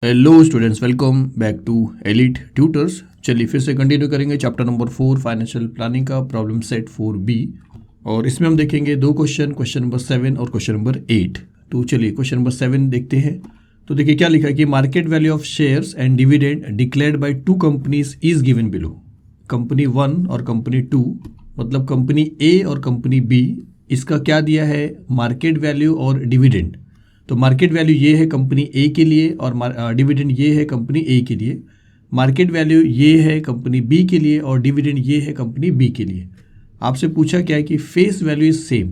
Hello students, welcome back to Elite Tutors. चलिए फिर से कंटिन्यू करेंगे चैप्टर नंबर 4 फाइनेंशियल प्लानिंग का प्रॉब्लम सेट 4B। और इसमें हम देखेंगे दो क्वेश्चन नंबर 7 और क्वेश्चन नंबर 8। तो चलिए क्वेश्चन नंबर 7 देखते हैं। तो देखिए क्या लिखा है कि market value of shares and dividend declared by two companies is given below. Company 1 और कंपनी 2, मतलब कंपनी ए और कंपनी बी, इसका क्या दिया है, मार्केट वैल्यू और डिविडेंड। तो मार्केट वैल्यू ये है कंपनी ए के लिए और डिविडेंड ये है कंपनी ए के लिए। मार्केट वैल्यू ये है कंपनी बी के लिए और डिविडेंड ये है कंपनी बी के लिए। आपसे पूछा क्या है कि face value is same.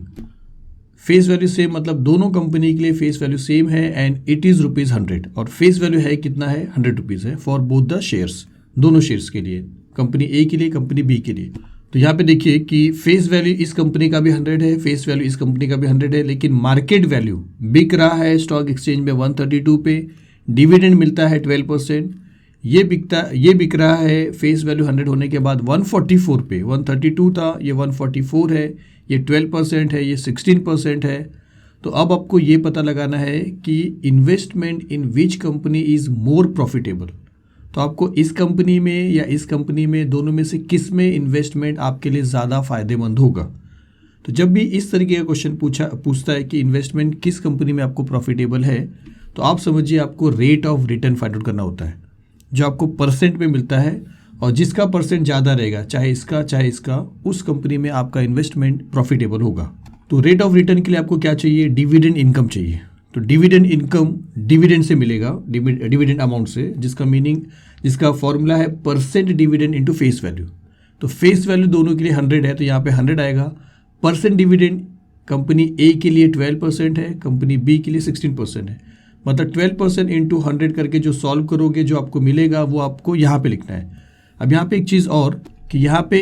Face value same मतलब दोनों कंपनी के लिए फेस वैल्यू सेम है एंड इट इज़ ₹100। और फेस वैल्यू है कितना है, ₹100 है फॉर बोथ द शेयर्स, दोनों शेयर्स के लिए, कंपनी ए के लिए कंपनी बी के लिए। तो यहाँ पे देखिए कि फेस वैल्यू इस कंपनी का भी 100 है, फेस वैल्यू इस कंपनी का भी 100 है, लेकिन मार्केट वैल्यू बिक रहा है स्टॉक एक्सचेंज में 132 पे, डिविडेंड मिलता है 12%। ये बिक रहा है फेस वैल्यू 100 होने के बाद 144 पे, 132 था, ये 144 है, ये 12% है, ये 16% है। तो अब आपको ये पता लगाना है कि investment in which company is more profitable. तो आपको इस कंपनी में या इस कंपनी में, दोनों में से किस में इन्वेस्टमेंट आपके लिए ज़्यादा फायदेमंद होगा। तो जब भी इस तरीके का क्वेश्चन पूछता है कि इन्वेस्टमेंट किस कंपनी में आपको प्रॉफिटेबल है, तो आप समझिए आपको rate of return find out करना होता है, जो आपको परसेंट में मिलता है, और जिसका परसेंट ज़्यादा रहेगा, चाहे इसका, उस कंपनी में आपका इन्वेस्टमेंट प्रॉफिटेबल होगा। तो रेट ऑफ रिटर्न के लिए आपको क्या चाहिए, डिविडेंड इनकम चाहिए। तो डिविडेंड इनकम डिविडेंड से मिलेगा, डिविडेंड अमाउंट से, जिसका फॉर्मूला है percent dividend into face value. तो फेस वैल्यू दोनों के लिए 100 है, तो यहाँ पे 100 आएगा। परसेंट डिविडेंड कंपनी ए के लिए 12% है, कंपनी बी के लिए 16% है। मतलब 12% इंटू 100 करके जो सॉल्व करोगे, जो आपको मिलेगा वो आपको यहाँ पे लिखना है। अब यहाँ पे एक चीज़ और कि यहाँ पे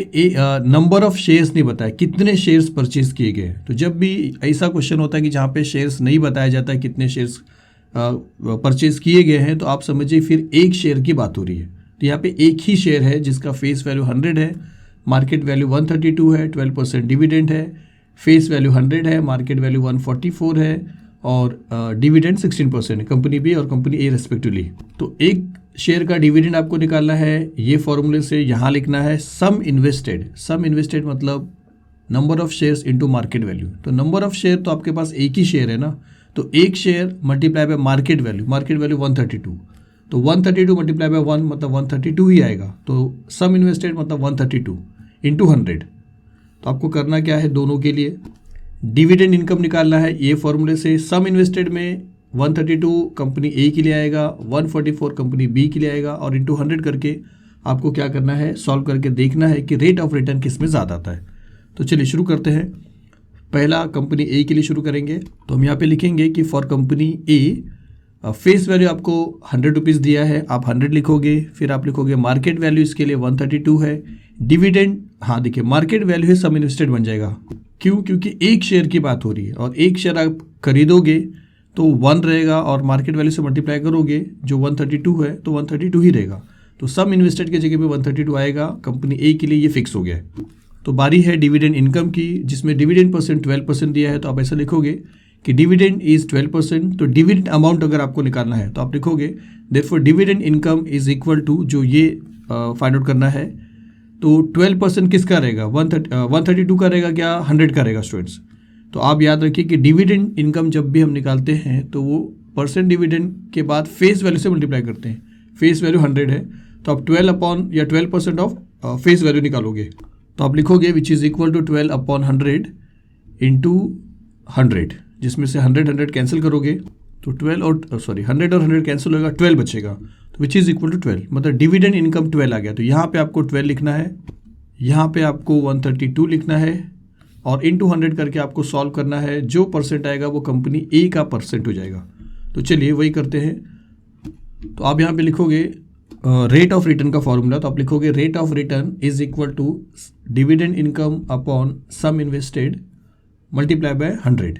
नंबर ऑफ शेयर्स नहीं बताया, कितने शेयर्स परचेज किए गए। तो जब भी ऐसा क्वेश्चन होता है कि जहाँ पे शेयर्स नहीं बताया जाता है कितने शेयर्स परचेज किए गए हैं, तो आप समझिए फिर एक शेयर की बात हो रही है। तो यहाँ पे एक ही शेयर है जिसका फेस वैल्यू 100 है, मार्केट वैल्यू 132 है, 12% डिविडेंड है, फेस वैल्यू 100 है, मार्केट वैल्यू 144 है और डिविडेंड 16% है, कंपनी बी और कंपनी ए रेस्पेक्टिवली। तो एक शेयर का डिविडेंड आपको निकालना है, ये फॉर्मूले से यहाँ लिखना है सम इन्वेस्टेड मतलब number of shares into market value. तो नंबर ऑफ शेयर तो आपके पास एक ही शेयर है ना, तो एक share multiply by market value 132, तो 132 मल्टीप्लाई बाय 1 मतलब 132 ही आएगा। तो सम इन्वेस्टेड मतलब 132 इंटू 100। तो आपको करना क्या है, दोनों के लिए डिविडेंड इनकम निकालना है। ये फॉर्मूले से सम इन्वेस्टेड में 132 कंपनी ए के लिए आएगा, 144 कंपनी बी के लिए आएगा, और इंटू 100 करके आपको क्या करना है, सॉल्व करके देखना है कि रेट ऑफ रिटर्न किस में ज़्यादा आता है। तो चलिए शुरू करते हैं। पहला कंपनी ए के लिए शुरू करेंगे। तो हम यहाँ पे लिखेंगे कि for company A face value आपको ₹100 दिया है, आप 100 लिखोगे, फिर आप लिखोगे मार्केट वैल्यू इसके लिए 132 है, डिविडेंड, हाँ देखिए मार्केट वैल्यू है सम इन्वेस्टेड बन जाएगा। क्यों, क्योंकि एक शेयर की बात हो रही है और एक शेयर आप खरीदोगे तो 1 रहेगा और मार्केट वैल्यू से मल्टीप्लाई करोगे जो 132 है तो 132 ही रहेगा। तो सम इन्वेस्टेड की जगह पे 132 आएगा, कंपनी ए के लिए ये फिक्स हो गया है। तो बारी है डिविडेंड इनकम की, जिसमें डिविडेंड परसेंट 12% दिया है। तो आप ऐसा लिखोगे कि डिविडेंड इज 12%। तो डिविडेंड अमाउंट अगर आपको निकालना है तो आप लिखोगे therefore dividend income is equal to, जो ये फाइंड आउट करना है, तो 12% किसका रहेगा, 132 का रहेगा क्या, 100 का रहेगा स्टूडेंट्स। तो आप याद रखिए कि डिविडेंड इनकम जब भी हम निकालते हैं तो वो परसेंट डिविडेंड के बाद फेस वैल्यू से मल्टीप्लाई करते हैं। फेस वैल्यू 100 है तो आप 12% ऑफ फेस वैल्यू निकालोगे। तो आप लिखोगे which is equal to 12/100 into 100, जिसमें से 100 कैंसिल करोगे तो 100 और 100 कैंसिल होगा, 12 बचेगा, तो विच इज़ इक्वल टू 12, मतलब डिविडेंड इनकम 12 आ गया। तो यहाँ पे आपको 12 लिखना है, यहाँ पे आपको 132 लिखना है और इंटू 100 करके आपको सॉल्व करना है। जो परसेंट आएगा वो कंपनी ए का परसेंट हो जाएगा। तो चलिए वही करते हैं। तो आप यहाँ पे लिखोगे रेट ऑफ रिटर्न का फॉर्मूला। तो आप लिखोगे rate of return is equal to dividend income upon sum invested multiply by 100।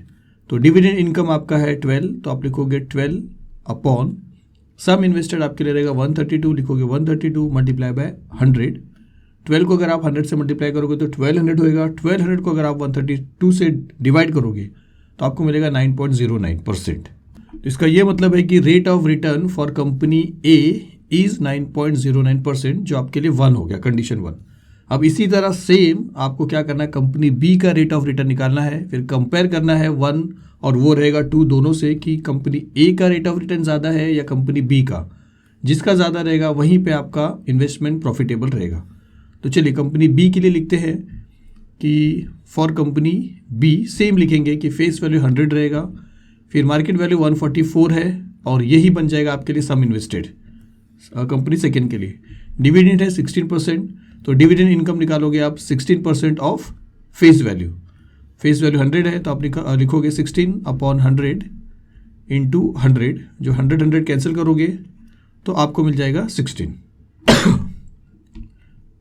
तो डिविडेंड इनकम आपका है 12, तो आप लिखोगे 12 अपॉन सम इन्वेस्टेड आपके लिए रहेगा 132, लिखोगे 132 मल्टीप्लाई बाय 100। 12 को अगर आप 100 से मल्टीप्लाई करोगे तो 1200 होएगा। 1200 को अगर आप 132 से डिवाइड करोगे तो आपको मिलेगा 9.09%। तो इसका ये मतलब है कि rate of return for company A is 9.09%, जो आपके लिए 1 हो गया, कंडीशन 1। अब इसी तरह सेम आपको क्या करना है, कंपनी बी का रेट ऑफ रिटर्न निकालना है, फिर कंपेयर करना है 1 और वो रहेगा 2 दोनों से, कि कंपनी ए का रेट ऑफ रिटर्न ज़्यादा है या कंपनी बी का। जिसका ज़्यादा रहेगा वहीं पे आपका इन्वेस्टमेंट प्रॉफिटेबल रहेगा। तो चलिए कंपनी बी के लिए लिखते हैं कि फॉर कंपनी बी सेम लिखेंगे कि फेस वैल्यू 100 रहेगा, फिर मार्केट वैल्यू 144 है, और यही बन जाएगा आपके लिए सम इन्वेस्टेड कंपनी सेकेंड के लिए। डिविडेंड है 16%, तो डिविडेंड इनकम निकालोगे आप 16% of face value. Face value 100 है तो आप लिखोगे 16/100 इंटू 100, जो 100 कैंसिल करोगे तो आपको मिल जाएगा 16।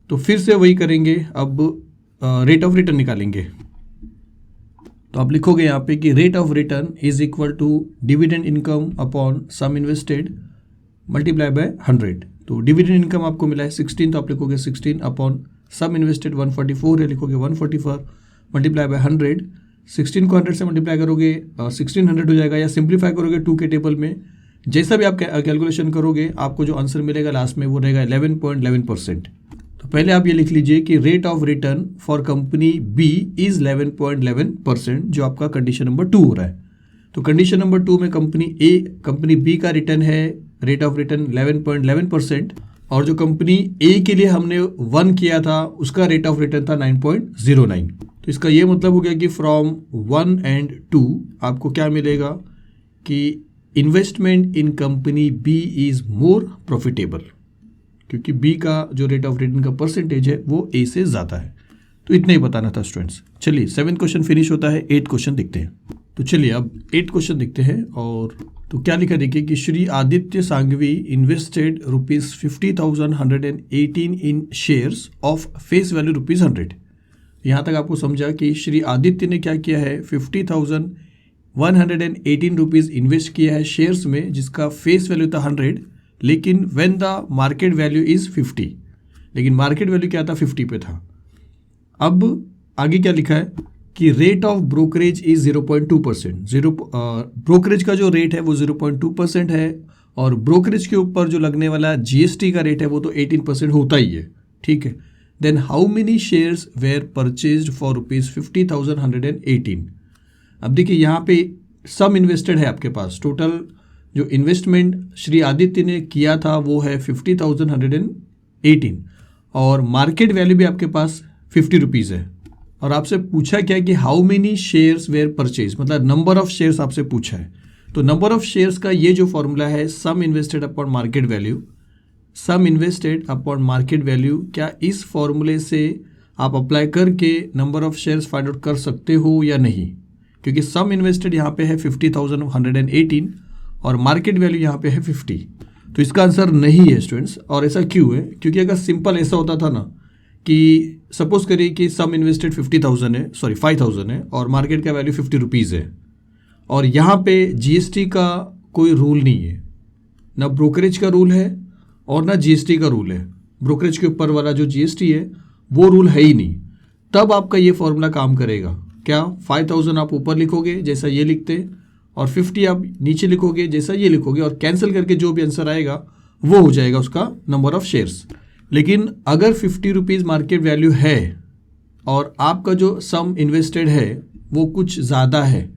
तो फिर से वही करेंगे, अब रेट ऑफ रिटर्न निकालेंगे। तो आप लिखोगे यहाँ पे कि rate of return is equal to dividend income upon sum invested multiply by 100। तो डिविडेंड इनकम आपको मिला है 16, तो आप लिखोगे 16 अपॉन सम इन्वेस्टेड 144 है, लिखोगे 144 मल्टीप्लाई बाय 100। 16 को 100 से मल्टीप्लाई करोगे 1600 हो जाएगा, या सिंप्लीफाई करोगे 2 के टेबल में, जैसा भी आप कैलकुलेशन करोगे आपको जो आंसर मिलेगा लास्ट में वो रहेगा 11.11%। तो पहले आप ये लिख लीजिए कि rate of return for company B is 11.11%, जो आपका कंडीशन नंबर 2 हो रहा है। तो कंडीशन नंबर 2 में कंपनी बी का रिटर्न है रेट ऑफ रिटर्न 11.11%, और जो कंपनी ए के लिए हमने 1 किया था उसका रेट ऑफ रिटर्न था 9.09। तो इसका ये मतलब हो गया कि फ्रॉम 1 एंड 2 आपको क्या मिलेगा कि investment in company B is more profitable, क्योंकि बी का जो रेट ऑफ रिटर्न का परसेंटेज है वो ए से ज़्यादा है। तो इतना ही बताना था स्टूडेंट्स। चलिए 7 क्वेश्चन फिनिश होता है, 8 क्वेश्चन देखते हैं। तो चलिए अब 8 क्वेश्चन देखते हैं। और तो क्या लिखा देखिए कि Shri Aditya Sanghavi invested ₹50,118 in shares of face value ₹100। यहाँ तक आपको समझा कि श्री आदित्य ने क्या किया है, 50,118 रुपीज़ इन्वेस्ट किया है शेयर्स में, जिसका फेस वैल्यू था 100, लेकिन when the market value is 50, लेकिन मार्केट वैल्यू क्या था, 50 पे था। अब आगे क्या लिखा है कि rate of brokerage is 0.2%। Brokerage का जो रेट है वो 0.2% है, और ब्रोकरेज के ऊपर जो लगने वाला जीएसटी का रेट है वो तो 18% होता ही है, ठीक है। Then how many shares were purchased for ₹50,118। अब देखिए यहाँ पे सम इन्वेस्टेड है आपके पास, टोटल जो इन्वेस्टमेंट श्री आदित्य ने किया था वो है 50,118, और मार्केट वैल्यू भी आपके पास 50 रुपीज़ है। और आपसे पूछा क्या कि how many shares where purchase, मतलब नंबर ऑफ शेयर्स आपसे पूछा है। तो नंबर ऑफ शेयर्स का ये जो फॉर्मूला है, सम इन्वेस्टेड अपॉन मार्केट वैल्यू, सम इन्वेस्टेड अपॉन मार्केट वैल्यू, क्या इस फॉर्मूले से आप अप्लाई करके number of shares find out कर सकते हो या नहीं? क्योंकि सम इन्वेस्टेड यहाँ पे है 50,118 और मार्केट वैल्यू यहाँ पे है 50। तो इसका आंसर नहीं है स्टूडेंट्स। और ऐसा क्यों है? क्योंकि अगर सिंपल ऐसा होता था ना कि सपोज करिए कि सम इन्वेस्टेड 5,000 है और मार्केट का वैल्यू 50 रुपीज़ है, और यहाँ पे जीएसटी का कोई रूल नहीं है, ना ब्रोकरेज का रूल है और ना जीएसटी का रूल है। ब्रोकरेज के ऊपर वाला जो जीएसटी है वो रूल है ही नहीं, तब आपका ये फॉर्मूला काम करेगा। क्या 5,000 आप ऊपर लिखोगे जैसा ये लिखते, और 50 आप नीचे लिखोगे जैसा ये लिखोगे, और कैंसिल करके जो भी आंसर आएगा वो हो जाएगा उसका नंबर ऑफ शेयर्स। लेकिन अगर 50 रुपीज़ मार्केट वैल्यू है और आपका जो सम इन्वेस्टेड है वो कुछ ज़्यादा है,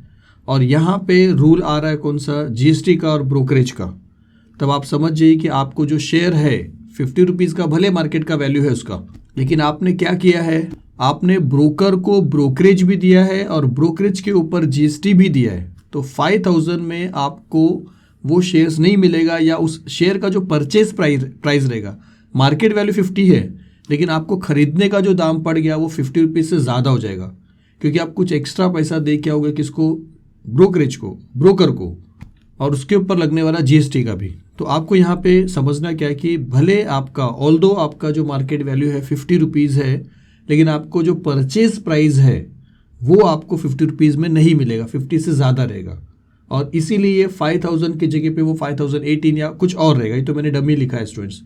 और यहाँ पे रूल आ रहा है कौन सा, जीएसटी का और ब्रोकरेज का, तब आप समझ जाइए कि आपको जो शेयर है 50 रुपीज़ का, भले मार्केट का वैल्यू है उसका, लेकिन आपने क्या किया है, आपने ब्रोकर को ब्रोकरेज भी दिया है और ब्रोकरेज के ऊपर जीएसटी भी दिया है। तो 5,000 में आपको वो शेयर्स नहीं मिलेगा, या उस शेयर का जो परचेज प्राइस रहेगा, मार्केट वैल्यू 50 है लेकिन आपको खरीदने का जो दाम पड़ गया वो 50 रुपीज़ से ज़्यादा हो जाएगा, क्योंकि आप कुछ एक्स्ट्रा पैसा दे के आओगे किसको, ब्रोकरेज को, ब्रोकर को, और उसके ऊपर लगने वाला जीएसटी का भी। तो आपको यहाँ पे समझना क्या है कि भले आपका ऑल्दो आपका जो मार्केट वैल्यू है 50 रुपीज़ है, लेकिन आपको जो परचेज प्राइस है वो आपको 50 रुपीज़ में नहीं मिलेगा, 50 से ज़्यादा रहेगा, और इसीलिए 5,000 की जगह पे वो 5,018 या कुछ और रहेगा। ये तो मैंने डमी लिखा है स्टूडेंट्स।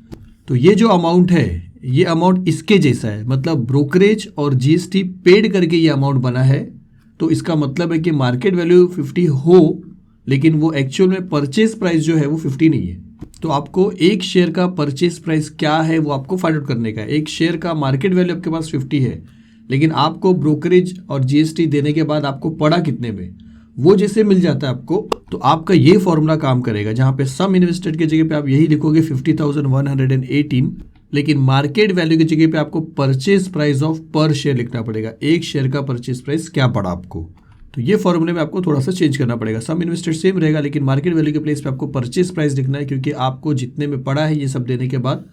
तो ये जो अमाउंट है ये अमाउंट इसके जैसा है, मतलब ब्रोकरेज और जीएसटी पेड करके ये अमाउंट बना है। तो इसका मतलब है कि मार्केट वैल्यू 50 हो लेकिन वो एक्चुअल में परचेज प्राइस जो है वो 50 नहीं है। तो आपको एक शेयर का परचेज प्राइस क्या है वो आपको फाइंड आउट करने का है। एक शेयर का मार्केट वैल्यू आपके पास 50 है, लेकिन आपको ब्रोकरेज और जीएसटी देने के बाद आपको पड़ा कितने में, वो जैसे मिल जाता है आपको, तो आपका ये फॉर्मूला काम करेगा, जहां पे सम इन्वेस्टेड की जगह पे आप यही लिखोगे 50,118, लेकिन मार्केट वैल्यू की जगह पे आपको परचेज प्राइस ऑफ पर शेयर लिखना पड़ेगा। एक शेयर का परचेज प्राइस क्या पड़ा आपको, तो ये फॉर्मूले में आपको थोड़ा सा चेंज करना पड़ेगा। सम इन्वेस्टेड सेम रहेगा, लेकिन मार्केट वैल्यू के प्लेस पे आपको परचेज प्राइस लिखना है, क्योंकि आपको जितने में पड़ा है ये सब देने के बाद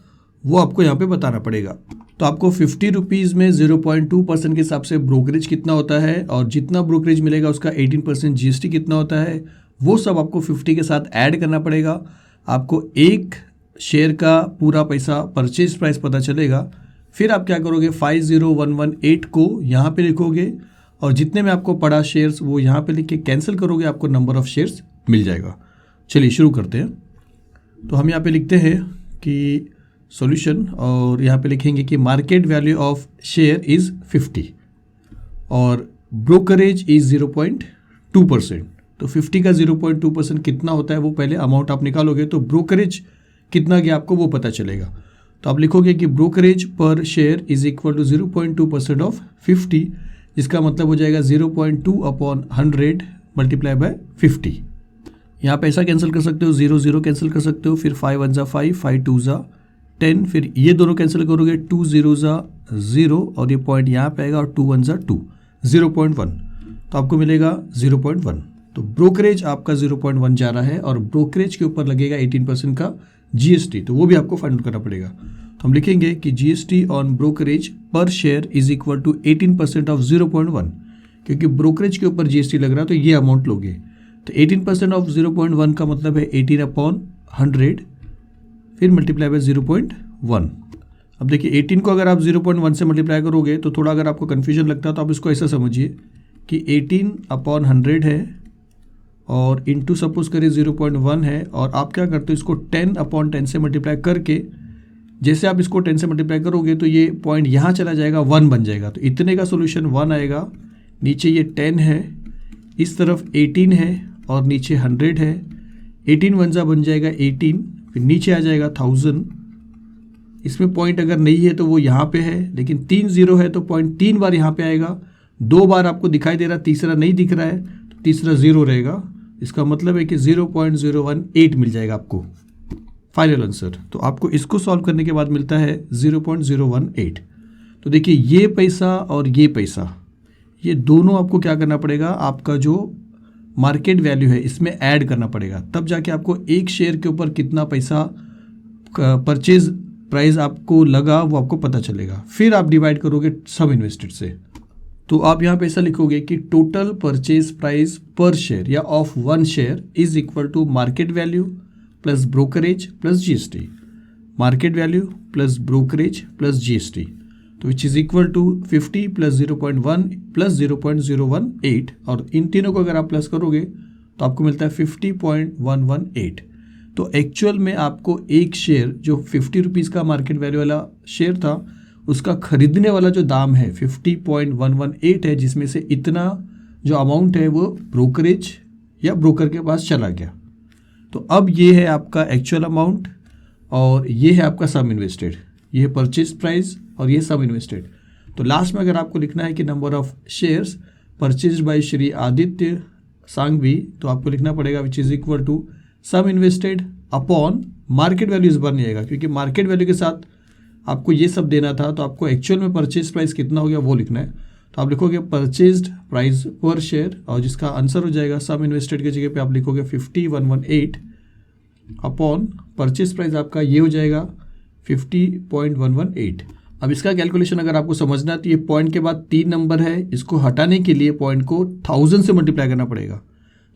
वो आपको यहाँ पे बताना पड़ेगा। तो आपको 50 रुपीज़ में 0.2% के हिसाब से ब्रोकरेज कितना होता है, और जितना ब्रोकरेज मिलेगा उसका 18% जीएसटी कितना होता है, वो सब आपको 50 के साथ ऐड करना पड़ेगा। आपको एक शेयर का पूरा पैसा परचेज प्राइस पता चलेगा। फिर आप क्या करोगे, 50,118 को यहाँ पे लिखोगे, और जितने में आपको पड़ा शेयर्स वो यहाँ पे लिख के कैंसिल करोगे, आपको नंबर ऑफ शेयर्स मिल जाएगा। चलिए शुरू करते हैं। तो हम यहाँ पे लिखते हैं कि सॉल्यूशन, और यहाँ पे लिखेंगे कि market value of share is 50 और ब्रोकरेज इज़ 0.2%। तो 50 का 0.2% कितना होता है वो पहले अमाउंट आप निकालोगे, तो ब्रोकरेज कितना गया आपको वो पता चलेगा। तो आप लिखोगे कि brokerage per share is equal to 0.2% of 50, जिसका मतलब हो जाएगा 0.2/100 मल्टीप्लाई बाय 50। यहाँ पे ऐसा कैंसिल कर सकते हो, 0 कैंसिल कर सकते हो, फिर 5 1 जा 5, 5 2 जा 10, फिर ये दोनों कैंसिल करोगे, 2 0 जा 0, और ये पॉइंट यहाँ पे आएगा, और 2 1 जा 2, 0.1, तो आपको मिलेगा 0.1। तो ब्रोकरेज आपका 0.1 जा रहा है, और ब्रोकरेज के ऊपर लगेगा 18% का जीएसटी, तो वो भी आपको फाइंड आउट करना पड़ेगा। तो हम लिखेंगे कि GST on brokerage per share is equal to 18% of 0.1, क्योंकि ब्रोकरेज के ऊपर जीएसटी लग रहा है तो ये अमाउंट लोगे। तो 18% ऑफ 0.1 का मतलब है 18/100, फिर मल्टीप्लाई बाय 0.1। अब देखिए 18 को अगर आप 0.1 से मल्टीप्लाई करोगे तो थोड़ा अगर आपको कन्फ्यूजन लगता है तो आप इसको ऐसा समझिए कि 18/100 है, और इंटू सपोज करिए 0.1 है, और आप क्या करते हो इसको 10/10 से मल्टीप्लाई करके, जैसे आप इसको 10 से मल्टीप्लाई करोगे तो ये पॉइंट यहाँ चला जाएगा, 1 बन जाएगा, तो इतने का सोल्यूशन 1 आएगा। नीचे ये 10 है, इस तरफ 18 है, और नीचे 100 है, 18 1 जा बन जाएगा 18, फिर नीचे आ जाएगा 1000। इसमें पॉइंट अगर नहीं है तो वो यहाँ पे है, लेकिन 3 0 है तो पॉइंट 3 बार यहाँ पे आएगा, 2 बार आपको दिखाई दे रहा, तीसरा नहीं दिख रहा है, तो तीसरा 0 रहेगा। इसका मतलब है कि 0.018 मिल जाएगा आपको फाइनल आंसर। तो आपको इसको सॉल्व करने के बाद मिलता है 0.018। तो देखिए ये पैसा और ये पैसा, ये दोनों आपको क्या करना पड़ेगा, आपका जो मार्केट वैल्यू है इसमें ऐड करना पड़ेगा, तब जाके आपको एक शेयर के ऊपर कितना पैसा परचेज प्राइस आपको लगा वो आपको पता चलेगा। फिर आप डिवाइड करोगे सम इन्वेस्टेड से, तो आप यहाँ पे ऐसा लिखोगे कि total purchase price per share या of 1 share is equal to market value plus brokerage plus GST, market value plus brokerage plus GST, तो which is equal to 50 plus 0.1 plus 0.018, और इन तीनों को अगर आप प्लस करोगे तो आपको मिलता है 50.118। तो एक्चुअल में आपको एक शेयर जो 50 रुपीज़ का मार्केट वैल्यू वाला शेयर था, उसका खरीदने वाला जो दाम है 50.118 है, जिसमें से इतना जो अमाउंट है वो ब्रोकरेज या ब्रोकर के पास चला गया। तो अब ये है आपका एक्चुअल अमाउंट, और ये है आपका सम इन्वेस्टेड, ये है परचेज प्राइस, और ये सम इन्वेस्टेड। तो लास्ट में अगर आपको लिखना है कि number of shares purchase by Shri Aditya Sanghavi, तो आपको लिखना पड़ेगा which is equal to sum invested upon market value. इस बार नहीं आएगा क्योंकि मार्केट वैल्यू के साथ आपको ये सब देना था, तो आपको एक्चुअल में परचेज प्राइस कितना हो गया वो लिखना है। तो आप लिखोगे परचेज्ड प्राइस पर शेयर, और जिसका आंसर हो जाएगा सम इन्वेस्टेड की जगह पे आप लिखोगे 50,118 अपॉन परचेज प्राइस आपका ये हो जाएगा 50.118। अब इसका कैलकुलेशन अगर आपको समझना है तो ये पॉइंट के बाद 3 नंबर है, इसको हटाने के लिए पॉइंट को 1000 से मल्टीप्लाई करना पड़ेगा।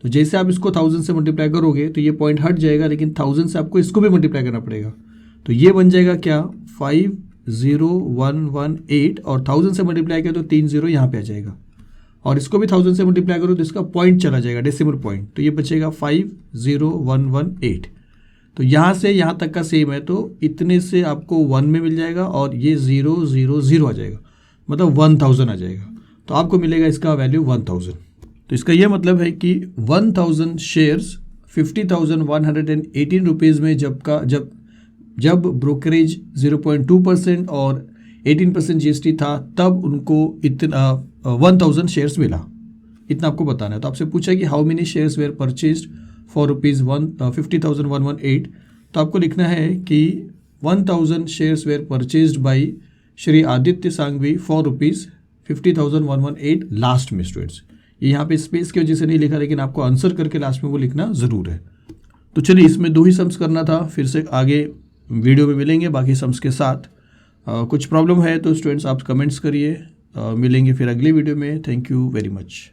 तो जैसे आप इसको 1000 से मल्टीप्लाई करोगे तो ये पॉइंट हट जाएगा, लेकिन 1000 से आपको इसको भी मल्टीप्लाई करना पड़ेगा। तो ये बन जाएगा क्या 50,118, और 1000 से मल्टीप्लाई किया तो 3 0 यहाँ पे आ जाएगा, और इसको भी 1000 से मल्टीप्लाई करो तो इसका पॉइंट चला जाएगा, डेसिमल पॉइंट, तो ये बचेगा 50,118। तो यहाँ से यहाँ तक का सेम है, तो इतने से आपको 1 में मिल जाएगा, और ये 0 0 0 आ जाएगा, मतलब 1000 आ जाएगा। तो आपको मिलेगा इसका वैल्यू 1000। तो इसका यह मतलब है कि 1000 शेयर्स 50,118 रुपीज़ में जब ब्रोकरेज 0.2% और 18% जीएसटी था, तब उनको इतना 1000 शेयर्स मिला। इतना आपको बताना है। तो आपसे पूछा कि how many shares were purchased for ₹50,118। तो आपको लिखना है कि 1000 shares were purchased by Shri Aditya Sanghavi for ₹50,118 last में। स्टूडेंट्स, ये यहाँ पे स्पेस की वजह से नहीं लिखा, लेकिन आपको आंसर करके लास्ट में वो लिखना ज़रूर है। तो चलिए, इसमें 2 ही सम्स करना था। फिर से आगे वीडियो में मिलेंगे बाकी सम्स के साथ। कुछ प्रॉब्लम है तो स्टूडेंट्स आप कमेंट्स करिए। मिलेंगे फिर अगली वीडियो में। Thank you very much.